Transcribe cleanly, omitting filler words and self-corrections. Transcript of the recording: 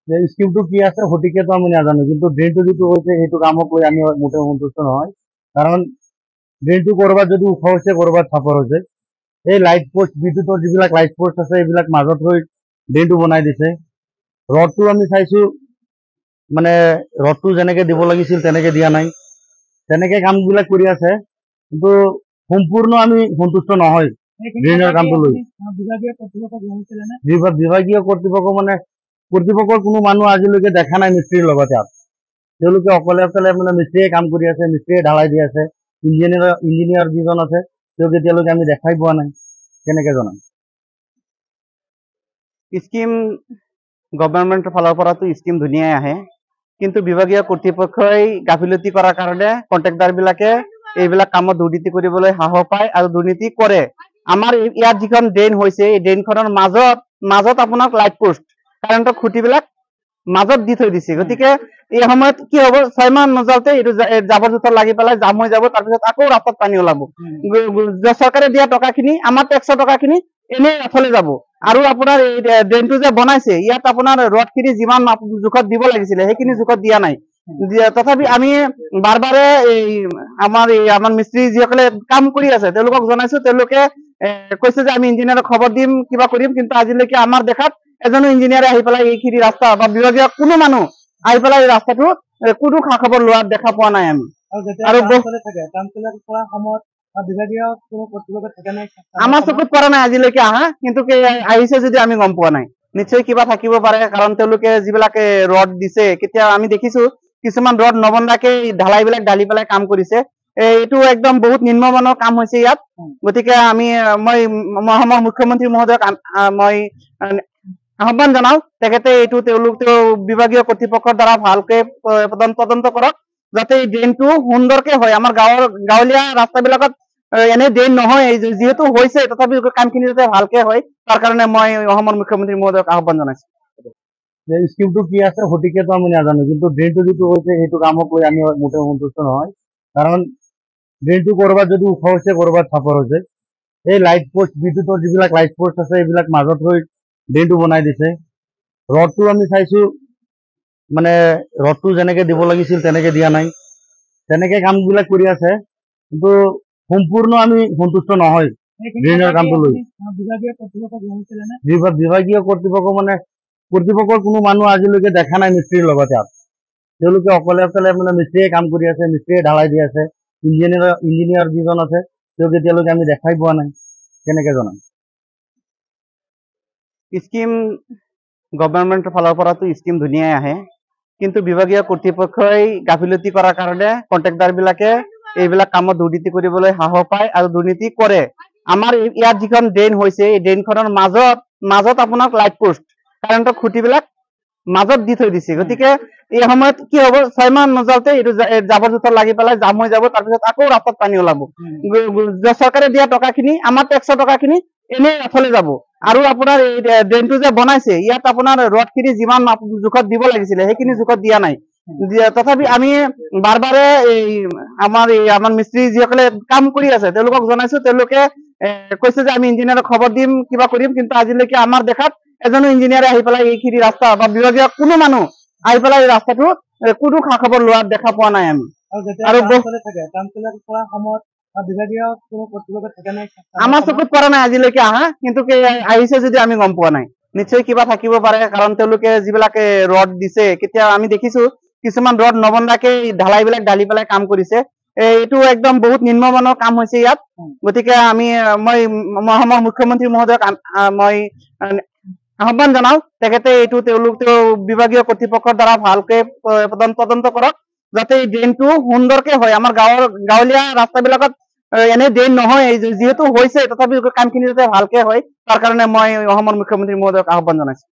যে স্কিমটো কি আছে সঠিকটো আমি নাজানো, কিন্তু ড্ৰেইনটো যিটো হৈছে সেইটো কামক লৈ আমি মোটেও সন্তুষ্ট নহয়। কাৰণ ড্ৰেইনটো ক'ৰবাত যদি ওখ হৈছে, ক'ৰবাত চাপৰ হৈছে। এই লাইট পোষ্ট, বিদ্যুতৰ যিবিলাক লাইট পোষ্ট আছে এইবিলাক মাজত হৈ ড্ৰেইনটো বনাই দিছে। ৰডটো আমি চাইছো, মানে ৰডটো যেনেকে দিব লাগিছিল তেনেকে দিয়া নাই, তেনেকে কামবিলাক কৰি আছে। কিন্তু সম্পূৰ্ণ আমি সন্তুষ্ট নহয় ড্ৰেইনৰ কামটো লৈ। বিভাগীয় কৰ্তৃপক্ষ মানে কৰ্তৃপক্ষৰ কোনো মানুহ আজিলৈকে দেখা নাই মিস্ত্ৰীৰ লগতে। তেওঁলোকে অকলে অকলে মানে মিস্ত্ৰীয়ে কাম কৰি আছে, মিস্ত্ৰীয়ে ঢালাই দি আছে। ইঞ্জিনিয়াৰ যিজন আছে তেওঁক এতিয়ালৈকে আমি দেখাই পোৱা নাই, কেনেকে জনাম? স্কিম গভৰ্ণমেণ্টৰ ফালৰ পৰাতো স্কিম ধুনীয়াই আহে, কিন্তু বিভাগীয় কৰ্তৃপক্ষই গাফিলতি কৰাৰ কাৰণে কণ্ট্ৰেক্টাৰ বিলাকে এইবিলাক কামত দুৰ্নীতি কৰিবলৈ সাহস পায় আৰু দুৰ্নীতি কৰে। আমাৰ ইয়াত যিখন ড্ৰেইন হৈছে, এই ড্ৰেইনখনৰ মাজত আপোনাৰ লাইট পোষ্ট, কাৰেণ্টৰ খুঁটিবিলাক মাজত দি থৈ দিছে। গতিকে এই সময়ত কি হ'ব, 6 মাহ নযাওঁতে এইটো জাবৰ জোথৰ লাগি পেলাই জাম হৈ যাব, তাৰপিছত আকৌ ৰাস্তাত পানী ওলাব। চৰকাৰে দিয়া টকাখিনি, আমাৰ টেক্সৰ টকাখিনি এনেই এফালে যাব। আৰু আপোনাৰ এই ড্ৰেইনটো যে বনাইছে, ইয়াত আপোনাৰ ৰডখিনি যিমান জোখত দিব লাগিছিলে সেইখিনি জোখত দিয়া নাই। তথাপি আমি বাৰে এই আমাৰ মিস্ত্ৰী যিসকলে কাম কৰি আছে তেওঁলোকক জনাইছো, তেওঁলোকে কৈছে যে আমি ইঞ্জিনিয়াৰক খবৰ দিম, কিবা কৰিম, কিন্তু আজিলৈকে আমাৰ দেখাত এজনো ইঞ্জিনিয়াৰে আহি পেলাই এইখিনি ৰাস্তা বা বিভাগীয় কোনো মানুহ আহি পেলাই এই ৰাস্তাটো কোনো খা খবৰ লোৱা দেখা পোৱা নাই আমি। আৰু আমাৰ চকুত পৰা নাই আজিলৈকে আহা, কিন্তু আহিছে যদি আমি গম পোৱা নাই। নিশ্চয় কিবা থাকিব পাৰে, কাৰণ তেওঁলোকে যিবিলাকে ৰড দিছে, কেতিয়া আমি দেখিছো কিছুমান ৰড নবন্ধাকে ঢালাইবিলাক ঢালি পেলাই কাম কৰিছে। এইটো একদম বহুত নিম্নমানৰ কাম হৈছে ইয়াত। গতিকে মই অসমৰ মুখ্যমন্ত্ৰী মহোদয়ক মই আহ্বান জনাও, তেখেতে তেওঁলোক বিভাগীয় কৰ্তৃপক্ষৰ দ্বাৰা ভালকে তদন্ত কৰক, যাতে এই ড্ৰেইনটো সুন্দৰকে হয়। আমাৰ গাঁৱলীয়া ৰাস্তাবিলাকত এনে ড্ৰেইন নহয়, যিহেতু হৈছে তথাপি কামখিনি যাতে ভালকে হয়, তাৰ কাৰণে মই অসমৰ মুখ্যমন্ত্ৰী মহোদয়ক আহ্বান জনাইছো। যে স্কিমটো কি আছে সঠিকটো আমি নাজানো, কিন্তু ড্ৰেইনটো যিটো হৈছে সেইটো কামক লৈ আমি মোটেও সন্তুষ্ট নহয়। কাৰণ ড্ৰেইনটো ক'ৰবাত যদি ওখ হৈছে, ক'ৰবাত চাপৰ হৈছে। এই লাইট পোষ্ট, বিদ্যুতৰ যিবিলাক লাইট পোষ্ট আছে এইবিলাক মাজত হৈ ড্ৰেইনটো বনাই দিছে। ৰডটো আমি চাইছো, মানে ৰডটো যেনেকে দিব লাগিছিল তেনেকে দিয়া নাই, তেনেকে কামবিলাক কৰি আছে। কিন্তু সম্পূৰ্ণ আমি সন্তুষ্ট নহয় ড্ৰেইনৰ কামটো লৈ। বিভাগীয় কৰ্তৃপক্ষ মানে কৰ্তৃপক্ষৰ কোনো মানুহ আজিলৈকে দেখা নাই মিস্ত্ৰীৰ লগতে। তেওঁলোকে অকলে অকলে মানে মিস্ত্ৰীয়ে কাম কৰি আছে, মিস্ত্ৰীয়ে ঢালাই দি আছে। ইঞ্জিনিয়াৰ যিজন আছে তেওঁক এতিয়ালৈকে আমি দেখাই পোৱা নাই, কেনেকে জনাম? স্কিম গভৰ্ণমেণ্টৰ ফালৰ পৰাতো স্কিম ধুনীয়াই আহে, কিন্তু বিভাগীয় কৰ্তৃপক্ষই গাফিলতি কৰাৰ কাৰণে কণ্ট্ৰেক্টাৰ বিলাকে এইবিলাক কামত দুৰ্নীতি কৰিবলৈ সাহস পায় আৰু দুৰ্নীতি কৰে। আমাৰ ইয়াত যিখন ড্ৰেইন হৈছে, এই ড্ৰেইনখনৰ মাজত আপোনাৰ লাইট পোষ্ট, কাৰেণ্টৰ খুঁটিবিলাক মাজত দি থৈ দিছে। গতিকে এই সময়ত কি হ'ব, 6 মাহ নযাওঁতে এইটো জাবৰ জোথৰ লাগি পেলাই জাম হৈ যাব, তাৰপিছত আকৌ ৰাস্তাত পানী ওলাব। চৰকাৰে দিয়া টকাখিনি, আমাৰ টেক্সৰ টকাখিনি এনেই এফালে যাব। আৰু আপোনাৰ এই ড্ৰেইনটো যে বনাইছে, ইয়াত আপোনাৰ ৰডখিনি যিমান জোখত দিব লাগিছিলে সেইখিনি জোখত দিয়া নাই। তথাপি আমি বাৰে এই আমাৰ মিস্ত্ৰী যিসকলে কাম কৰি আছে তেওঁলোকক জনাইছো, তেওঁলোকে কৈছে যে আমি ইঞ্জিনিয়াৰক খবৰ দিম, কিবা কৰিম, কিন্তু আজিলৈকে আমাৰ দেখাত এজনো ইঞ্জিনিয়াৰে আহি পেলাই এইখিনি ৰাস্তা বা বিভাগীয় কোনো মানুহ আহি পেলাই এই ৰাস্তাটো কোনো খা খবৰ লোৱা দেখা পোৱা নাই আমি। আৰু আমাৰ চকুত পৰা নাই আজিলৈকে আহা, কিন্তু আহিছে যদি আমি গম পোৱা নাই। নিশ্চয় কিবা থাকিব পাৰে, কাৰণ তেওঁলোকে যিবিলাকে ৰড দিছে, কেতিয়া আমি দেখিছো কিছুমান ৰড নবন্ধাকে ঢালাইবিলাক ঢালি পেলাই কাম কৰিছে। এইটো একদম বহুত নিম্নমানৰ কাম হৈছে ইয়াত। গতিকে মই অসমৰ মুখ্যমন্ত্ৰী মহোদয়ক মই আহ্বান জনাও, তেখেতে তেওঁলোক বিভাগীয় কৰ্তৃপক্ষৰ দ্বাৰা ভালকে তদন্ত কৰক, যাতে এই ড্ৰেইনটো সুন্দৰকে হয়। আমাৰ গাঁৱলীয়া ৰাস্তাবিলাকত এনে ড্ৰেইন নহয়, যিহেতু হৈছে তথাপি কামখিনি যাতে ভালকে হয়, তাৰ কাৰণে মই অসমৰ মুখ্যমন্ত্ৰী মহোদয়ক আহ্বান জনাইছো।